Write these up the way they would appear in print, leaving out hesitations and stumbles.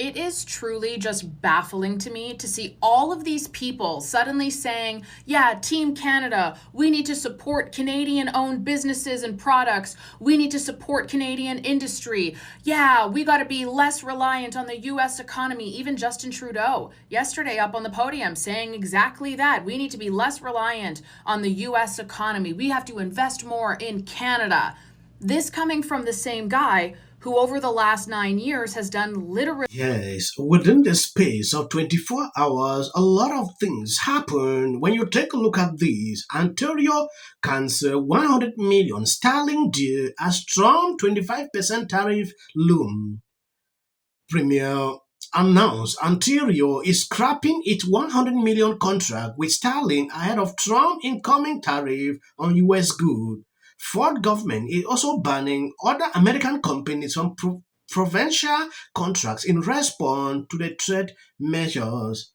It is truly just baffling to me to see all of these people suddenly saying, yeah, Team Canada, we need to support Canadian-owned businesses and products. We need to support Canadian industry. Yeah, we got to be less reliant on the US economy. Even Justin Trudeau yesterday up on the podium saying exactly that. We need to be less reliant on the US economy. We have to invest more in Canada. This coming from the same guy who over the last 9 years has done literally. Yes, within the space of 24 hours, a lot of things happen. When you take a look at these, Ontario cancel 100 million sterling deal as Trump 25% tariff loom. Premier announced Ontario is scrapping its 100 million contract with Sterling ahead of Trump incoming tariff on US goods. Ford government is also banning other American companies from provincial contracts in response to the trade measures.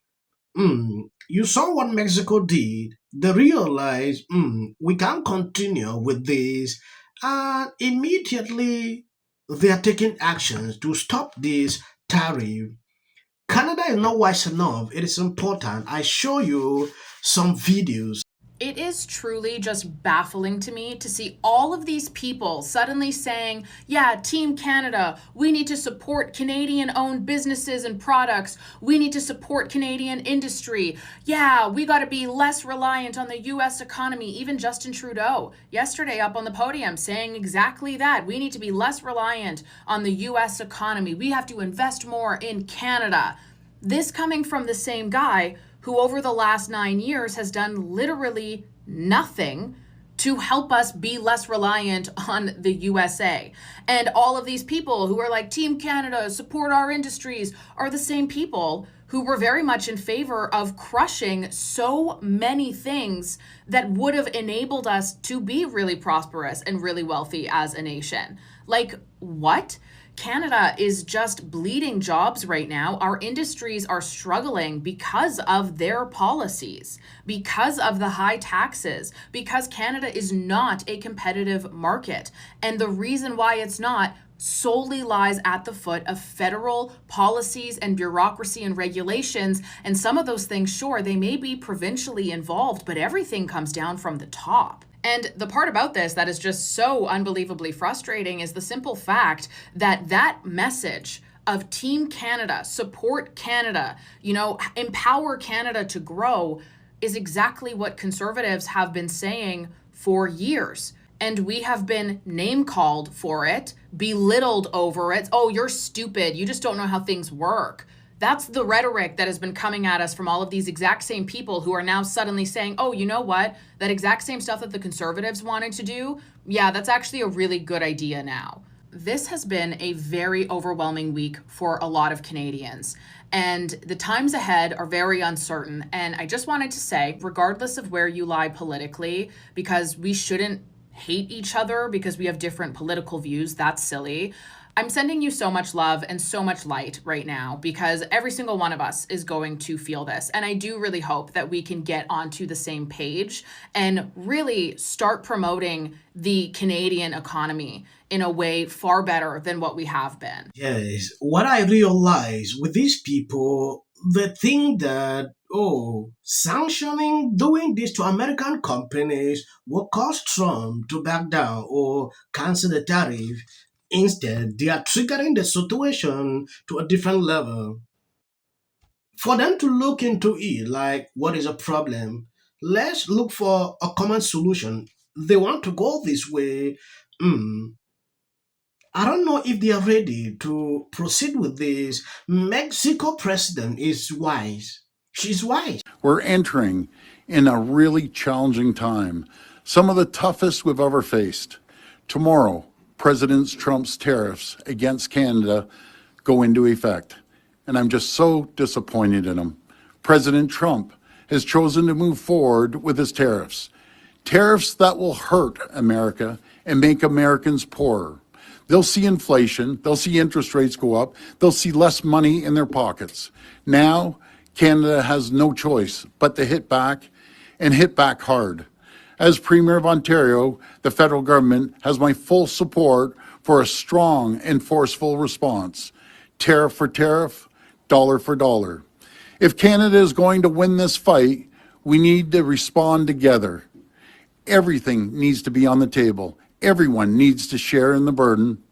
You saw what Mexico did. They realized, we can't continue with this, and immediately they are taking actions to stop this tariff. Canada is not wise enough. It is important. I show you some videos. It is truly just baffling to me to see all of these people suddenly saying, yeah, Team Canada, we need to support Canadian-owned businesses and products. We need to support Canadian industry. Yeah, we got to be less reliant on the US economy. Even Justin Trudeau yesterday up on the podium saying exactly that. We need to be less reliant on the US economy. We have to invest more in Canada. This coming from the same guy who over the last 9 years has done literally nothing to help us be less reliant on the USA. And all of these people who are like, Team Canada, support our industries, are the same people who were very much in favor of crushing so many things that would have enabled us to be really prosperous and really wealthy as a nation. Like, what? Canada is just bleeding jobs right now. Our industries are struggling because of their policies, because of the high taxes, because Canada is not a competitive market. And the reason why it's not solely lies at the foot of federal policies and bureaucracy and regulations. And some of those things, sure, they may be provincially involved, but everything comes down from the top. And the part about this that is just so unbelievably frustrating is the simple fact that that message of Team Canada, support Canada, empower Canada to grow is exactly what conservatives have been saying for years. And we have been name called for it, belittled over it. Oh, you're stupid. You just don't know how things work. That's the rhetoric that has been coming at us from all of these exact same people who are now suddenly saying, oh, you know what? That exact same stuff that the conservatives wanted to do, yeah, that's actually a really good idea now. This has been a very overwhelming week for a lot of Canadians, and the times ahead are very uncertain. And I just wanted to say, regardless of where you lie politically, because we shouldn't hate each other because we have different political views, that's silly. I'm sending you so much love and so much light right now because every single one of us is going to feel this. And I do really hope that we can get onto the same page and really start promoting the Canadian economy in a way far better than what we have been. Yes, what I realize with these people, they think that, doing this to American companies will cause Trump to back down or cancel the tariff. Instead, they are triggering the situation to a different level. For them to look into it, like, what is a problem? Let's look for a common solution. They want to go this way. Hmm, I don't know if they are ready to proceed with this. Mexico president is wise. She's wise. We're entering in a really challenging time, some of the toughest we've ever faced. Tomorrow, President Trump's tariffs against Canada go into effect, and I'm just so disappointed in him. President Trump has chosen to move forward with his tariffs, tariffs that will hurt America and make Americans poorer. They'll see inflation, they'll see interest rates go up, they'll see less money in their pockets. Now, Canada has no choice but to hit back and hit back hard. As Premier of Ontario, the federal government has my full support for a strong and forceful response. Tariff for tariff, dollar for dollar. If Canada is going to win this fight, we need to respond together. Everything needs to be on the table. Everyone needs to share in the burden.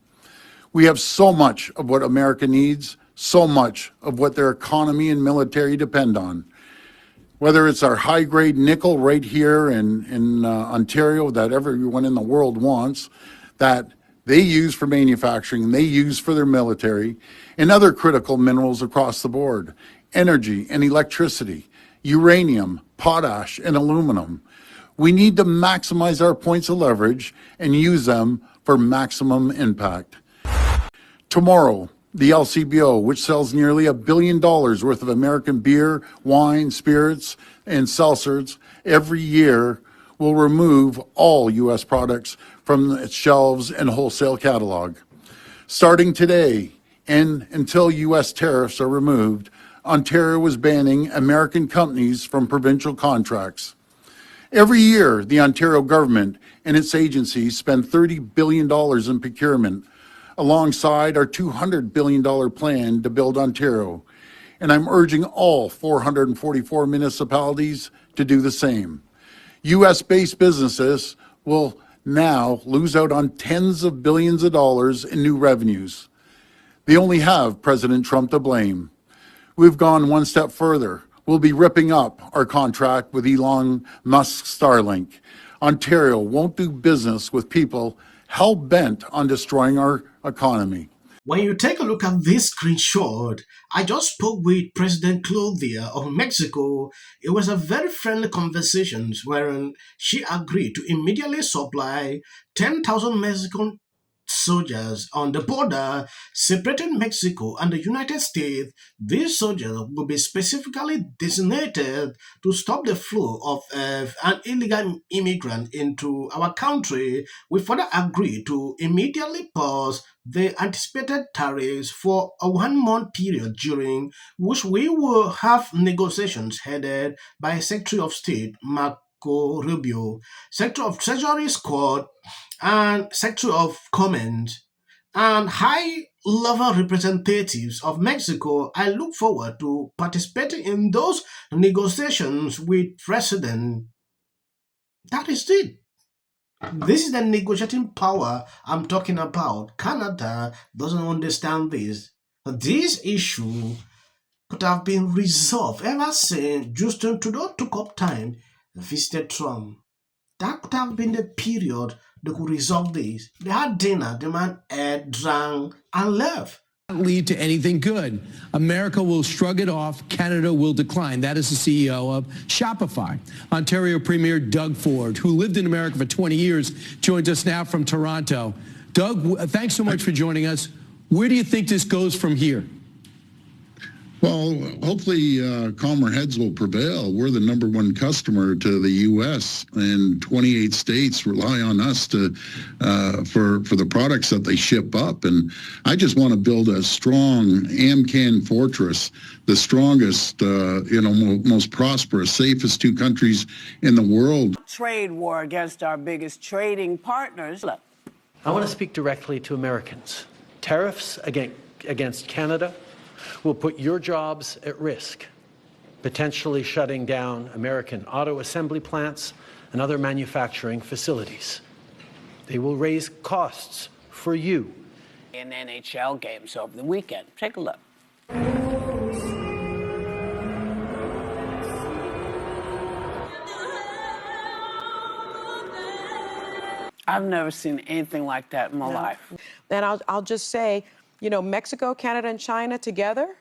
We have so much of what America needs, so much of what their economy and military depend on. Whether it's our high-grade nickel right here in Ontario that everyone in the world wants, that they use for manufacturing, they use for their military, and other critical minerals across the board, energy and electricity, uranium, potash, and aluminum. We need to maximize our points of leverage and use them for maximum impact. Tomorrow, the LCBO, which sells nearly $1 billion worth of American beer, wine, spirits, and seltzers every year, will remove all U.S. products from its shelves and wholesale catalog. Starting today and until U.S. tariffs are removed, Ontario is banning American companies from provincial contracts. Every year, the Ontario government and its agencies spend $30 billion in procurement, alongside our $200 billion plan to build Ontario. And I'm urging all 444 municipalities to do the same. U.S.-based businesses will now lose out on tens of billions of dollars in new revenues. They only have President Trump to blame. We've gone one step further. We'll be ripping up our contract with Elon Musk's Starlink. Ontario won't do business with people hell-bent on destroying our economy. When you take a look at this screenshot, I just spoke with President Claudia of Mexico. It was a very friendly conversation wherein she agreed to immediately supply 10,000 Mexican soldiers on the border separating Mexico and the United States. These soldiers will be specifically designated to stop the flow of an illegal immigrant into our country. We further agreed to immediately pause the anticipated tariffs for a 1 month period during which we will have negotiations headed by Secretary of State Marco Rubio, Secretary of Treasury Scott, and Secretary of Commerce, and high-level representatives of Mexico. I look forward to participating in those negotiations with President. That is it. This is the negotiating power I'm talking about. Canada doesn't understand this. This issue could have been resolved ever since Justin Trudeau took up time and visited Trump. That could have been the period they could resolve this. They had dinner, the man ate, drank, and left. Lead to anything good. America will shrug it off. Canada will decline. That is the CEO of Shopify. Ontario Premier Doug Ford, who lived in America for 20 years, joins us now from Toronto. Doug, thanks so much for joining us. Where do you think this goes from here? Well, hopefully calmer heads will prevail. We're the #1 customer to the U.S. and 28 states rely on us to for the products that they ship up. And I just want to build a strong AmCan fortress, the strongest, most prosperous, safest 2 countries in the world. Trade war against our biggest trading partners. Look, I want to speak directly to Americans. Tariffs against Canada will put your jobs at risk, potentially shutting down American auto assembly plants and other manufacturing facilities. They will raise costs for you. in NHL games over the weekend. Take a look. I've never seen anything like that in my life. And I'll just say, you know, Mexico, Canada, and China together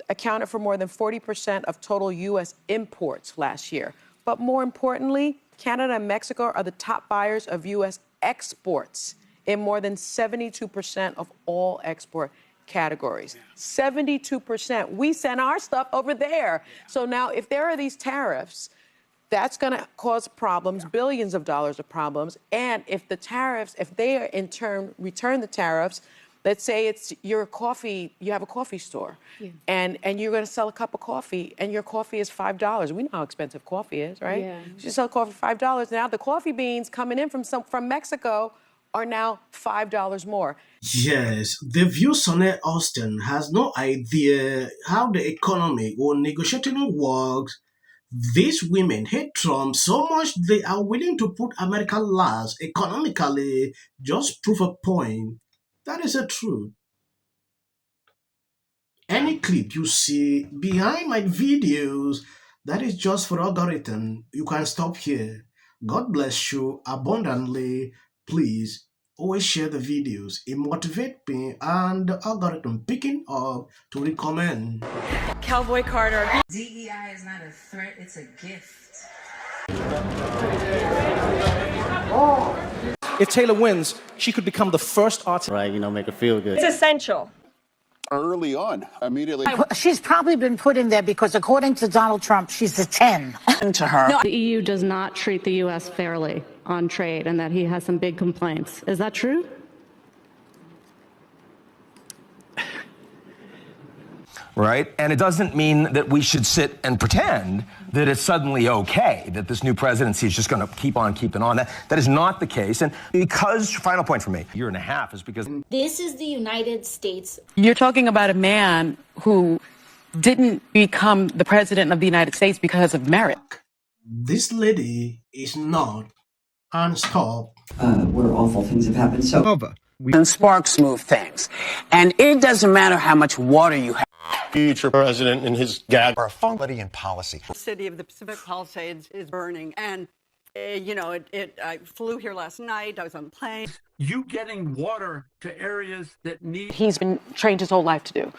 accounted for more than 40% of total U.S. imports last year. But more importantly, Canada and Mexico are the top buyers of U.S. exports in more than 72% of all export categories. 72%. We send our stuff over there. So now if there are these tariffs, that's going to cause problems, billions of dollars of problems. And if the tariffs, if they are in turn return the tariffs, let's say it's your coffee, you have a coffee store, and you're going to sell a cup of coffee, and your coffee is $5. We know how expensive coffee is, right? Yeah. You sell coffee for $5. Now the coffee beans coming in from Mexico are now $5 more. Yes, the view Sonny Austin has no idea how the economy or negotiating works. These women hate Trump so much they are willing to put America last economically. Just prove a point. That is the truth. Any clip you see behind my videos, that is just for algorithm. You can stop here. God bless you abundantly. Please always share the videos. It motivates me and the algorithm picking up to recommend. Cowboy Carter. DEI is not a threat, it's a gift. If Taylor wins, she could become the first artist. Right, make her feel good. It's essential. Early on, immediately. She's probably been put in there because, according to Donald Trump, she's a 10. To her. The EU does not treat the U.S. fairly on trade and that he has some big complaints. Is that true? Right? And it doesn't mean that we should sit and pretend that it's suddenly okay, that this new presidency is just going to keep on keeping on. That is not the case. And because, final point for me, a year and a half is because... This is the United States. You're talking about a man who didn't become the president of the United States because of merit. This lady is not unstopped. Where awful things have happened. So, And sparks move things. And it doesn't matter how much water you have. Future president and his gag are somebody in policy. The city of the Pacific Palisades is burning. And, I flew here last night. I was on a plane. You getting water to areas that need... He's been trained his whole life to do.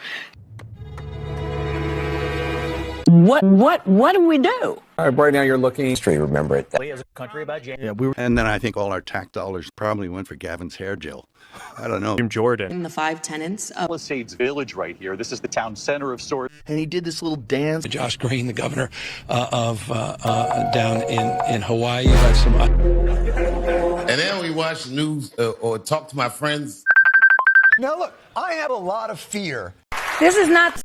What do we do? Right now you're looking straight. Remember it. as a country about James. Yeah, and then I think all our tax dollars probably went for Gavin's hair gel. I don't know. Jordan. In the 5 tenants of Palisades Village right here. This is the town center of sorts. And he did this little dance. Josh Green, the governor of down in Hawaii. Had some, And then we watch the news or talk to my friends. Now look, I have a lot of fear. This is not